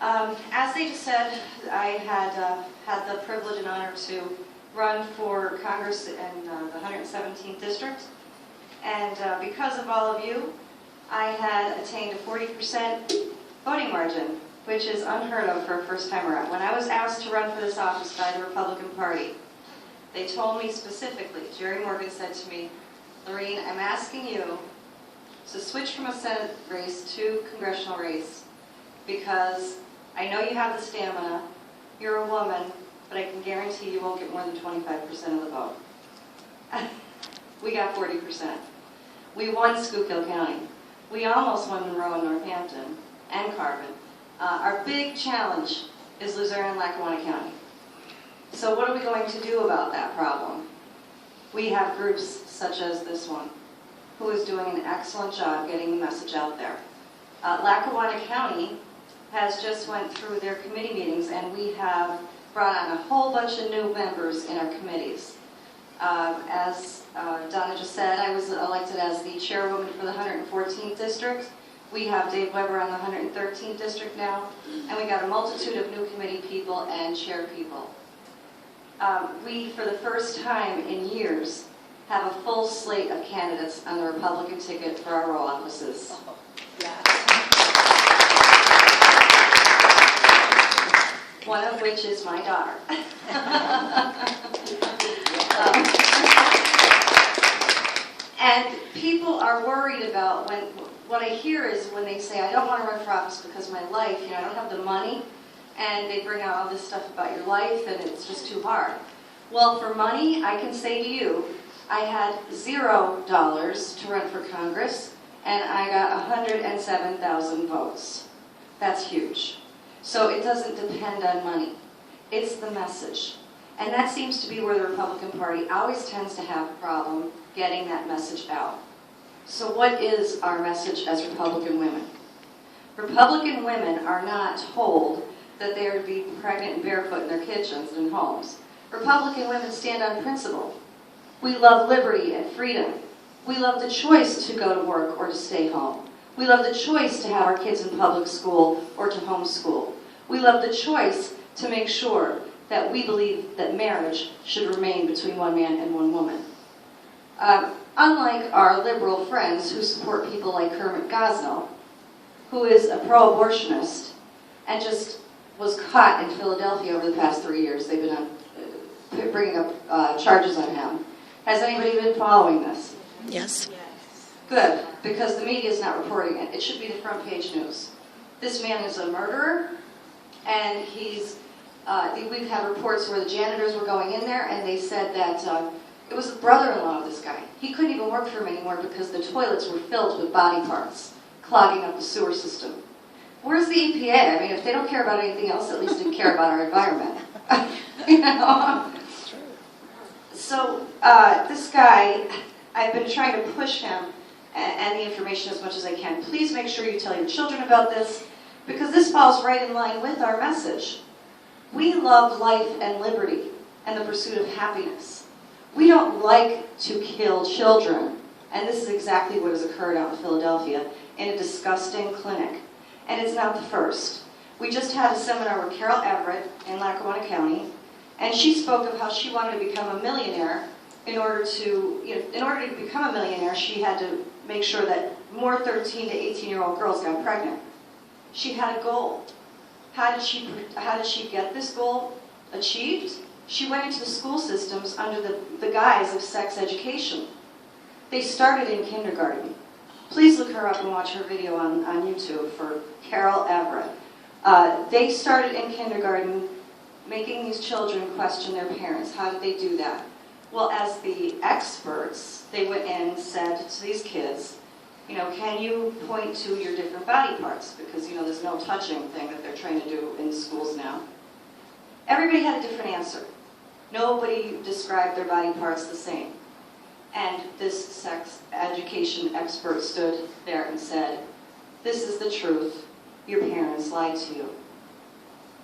As they just said, I had the privilege and honor to run for Congress in the 117th District. And because of all of you, I had attained a 40% voting margin, which is unheard of for a first time around. When I was asked to run for this office by the Republican Party, they told me specifically, Jerry Morgan said to me, Laureen, I'm asking you to switch from a Senate race to congressional race because I know you have the stamina, you're a woman, but I can guarantee you won't get more than 25% of the vote. We got 40%. We won Schuylkill County. We almost won Monroe and Northampton and Carbon. Our big challenge is Luzerne and Lackawanna County. So what are we going to do about that problem? We have groups such as this one, who is doing an excellent job getting the message out there. Lackawanna County has just went through their committee meetings, and we have brought on a whole bunch of new members in our committees. As Donna just said, I was elected as the chairwoman for the 114th District. We have Dave Weber on the 113th District now, and we got a multitude of new committee people and chair people. We, for the first time in years, have a full slate of candidates on the Republican ticket for our row offices. Oh, yeah. One of which is my daughter. And people are worried about what I hear is when they say, I don't want to run for office because my life, I don't have the money, and they bring out all this stuff about your life, and it's just too hard. Well, for money, I can say to you, I had $0 to run for Congress, and I got 107,000 votes. That's huge. So it doesn't depend on money. It's the message. And that seems to be where the Republican Party always tends to have a problem getting that message out. So what is our message as Republican women? Republican women are not told that they are to be pregnant and barefoot in their kitchens and homes. Republican women stand on principle. We love liberty and freedom. We love the choice to go to work or to stay home. We love the choice to have our kids in public school or to homeschool. We love the choice to make sure that we believe that marriage should remain between one man and one woman. Unlike our liberal friends who support people like Kermit Gosnell, who is a pro-abortionist and just was caught in Philadelphia over the past 3 years. They've been bringing up charges on him. Has anybody been following this? Yes. Good, because the media is not reporting it. It should be the front page news. This man is a murderer, and we've had reports where the janitors were going in there, and they said that it was the brother-in-law of this guy. He couldn't even work for him anymore because the toilets were filled with body parts, clogging up the sewer system. Where's the EPA? I mean, if they don't care about anything else, at least they care about our environment. So this guy, I've been trying to push him and the information as much as I can. Please make sure you tell your children about this, because this falls right in line with our message. We love life and liberty and the pursuit of happiness. We don't like to kill children, and this is exactly what has occurred out in Philadelphia in a disgusting clinic. And it's not the first. We just had a seminar with Carol Everett in Lackawanna County, and she spoke of how she wanted to become a millionaire. In order to become a millionaire, she had to make sure that more 13 to 18-year-old girls got pregnant. She had a goal. How did she get this goal achieved? She went into the school systems under the guise of sex education. They started in kindergarten. Please look her up and watch her video on YouTube for Carol Everett. They started in kindergarten, making these children question their parents. How did they do that? Well, as the experts, they went in and said to these kids, can you point to your different body parts? Because, there's no touching thing that they're trying to do in schools now. Everybody had a different answer. Nobody described their body parts the same. And this sex education expert stood there and said, this is the truth. Your parents lied to you.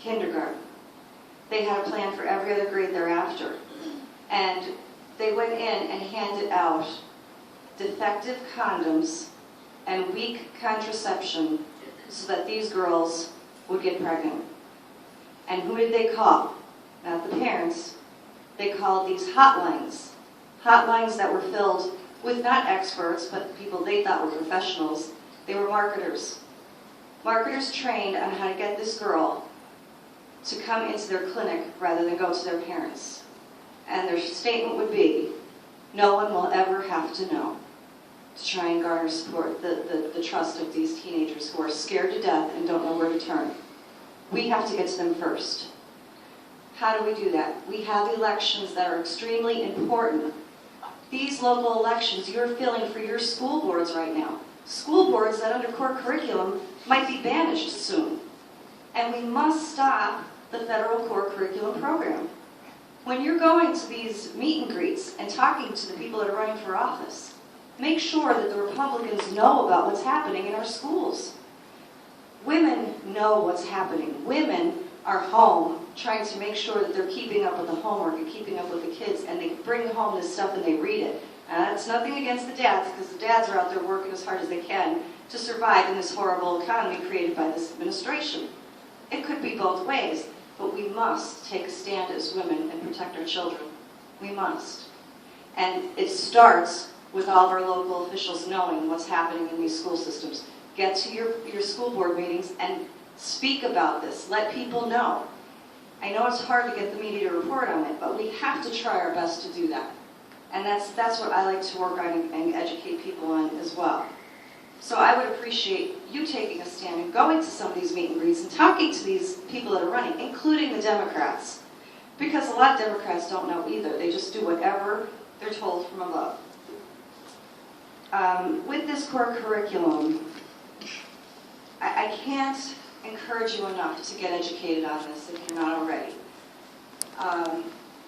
Kindergarten. They had a plan for every other grade thereafter. And they went in and handed out defective condoms and weak contraception so that these girls would get pregnant. And who did they call? Not the parents. They called these hotlines. Hotlines that were filled with not experts, but people they thought were professionals. They were marketers. Marketers trained on how to get this girl to come into their clinic rather than go to their parents. And their statement would be, no one will ever have to know, to try and garner support, the trust of these teenagers who are scared to death and don't know where to turn. We have to get to them first. How do we do that? We have elections that are extremely important. These local elections you're filling for your school boards right now. School boards that under core curriculum might be banished soon. And we must stop the federal core curriculum program. When you're going to these meet and greets and talking to the people that are running for office, make sure that the Republicans know about what's happening in our schools. Women know what's happening. Women are home trying to make sure that they're keeping up with the homework and keeping up with the kids, and they bring home this stuff and they read it. It's nothing against the dads, because the dads are out there working as hard as they can to survive in this horrible economy created by this administration. It could be both ways, but we must take a stand as women and protect our children. We must. And it starts with all of our local officials knowing what's happening in these school systems. Get to your school board meetings and speak about this. Let people know. I know it's hard to get the media to report on it, but we have to try our best to do that. And that's what I like to work on and educate people on as well. So I would appreciate you taking a stand and going to some of these meet and greets and talking to these people that are running, including the Democrats. Because a lot of Democrats don't know either. They just do whatever they're told from above. With this core curriculum, I can't encourage you enough to get educated on this if you're not already.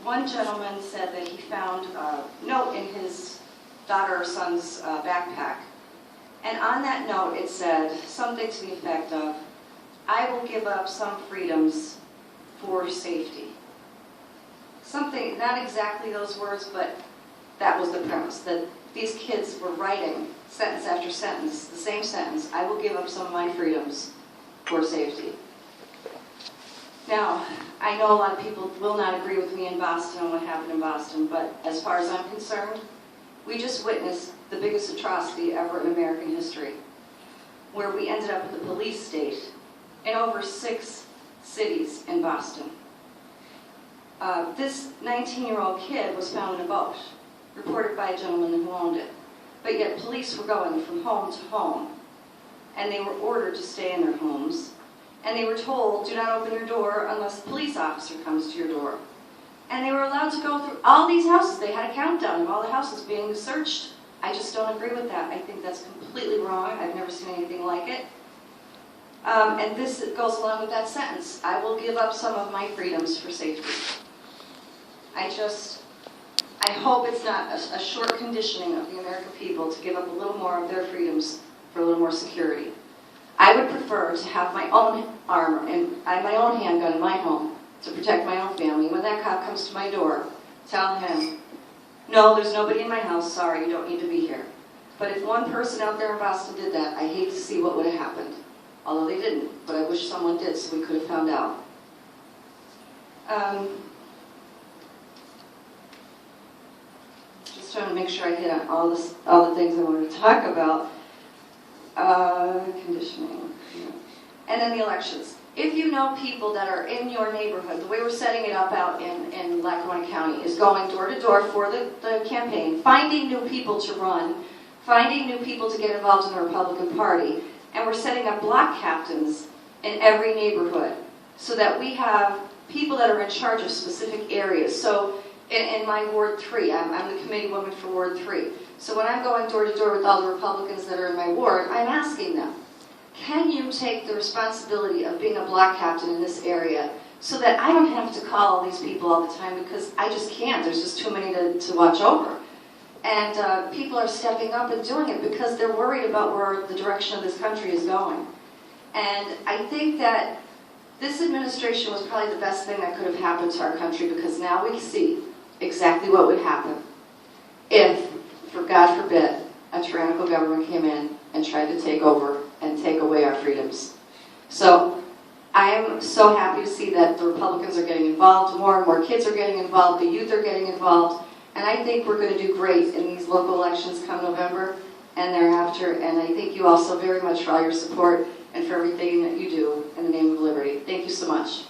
One gentleman said that he found a note in his daughter or son's backpack. And on that note it said something to the effect of, I will give up some freedoms for safety. Something, not exactly those words, but that was the premise, that these kids were writing sentence after sentence, the same sentence, I will give up some of my freedoms for safety. Now, I know a lot of people will not agree with me in Boston on what happened in Boston, but as far as I'm concerned, we just witnessed the biggest atrocity ever in American history, where we ended up with a police state in over 6 cities in Boston. This 19-year-old kid was found in a boat, reported by a gentleman who owned it. But yet police were going from home to home, and they were ordered to stay in their homes, and they were told, do not open your door unless a police officer comes to your door. And they were allowed to go through all these houses. They had a countdown of all the houses being searched. I just don't agree with that. I think that's completely wrong. I've never seen anything like it. And this goes along with that sentence. I will give up some of my freedoms for safety. I hope it's not a short conditioning of the American people to give up a little more of their freedoms for a little more security. I would prefer to have my own armor and my own handgun in my home to protect my own family. When that cop comes to my door, tell him, no, there's nobody in my house, sorry, you don't need to be here. But if one person out there in Boston did that, I hate to see what would have happened. Although they didn't, but I wish someone did so we could have found out. Just trying to make sure I hit on all the things I wanted to talk about. Conditioning. Yeah. And then the elections. If you know people that are in your neighborhood, the way we're setting it up out in Lackawanna County is going door to door for the campaign, finding new people to run, finding new people to get involved in the Republican Party, and we're setting up block captains in every neighborhood so that we have people that are in charge of specific areas. So in my Ward 3, I'm the committee woman for Ward 3. So when I'm going door to door with all the Republicans that are in my ward, I'm asking them, can you take the responsibility of being a block captain in this area so that I don't have to call all these people all the time, because I just can't. There's just too many to watch over. And people are stepping up and doing it because they're worried about where the direction of this country is going. And I think that this administration was probably the best thing that could have happened to our country, because now we see exactly what would happen if, for God forbid, a tyrannical government came in and tried to take over and take away our freedoms. So I am so happy to see that the Republicans are getting involved, more and more kids are getting involved, the youth are getting involved, and I think we're going to do great in these local elections come November and thereafter, and I thank you also very much for all your support and for everything that you do in the name of liberty. Thank you so much.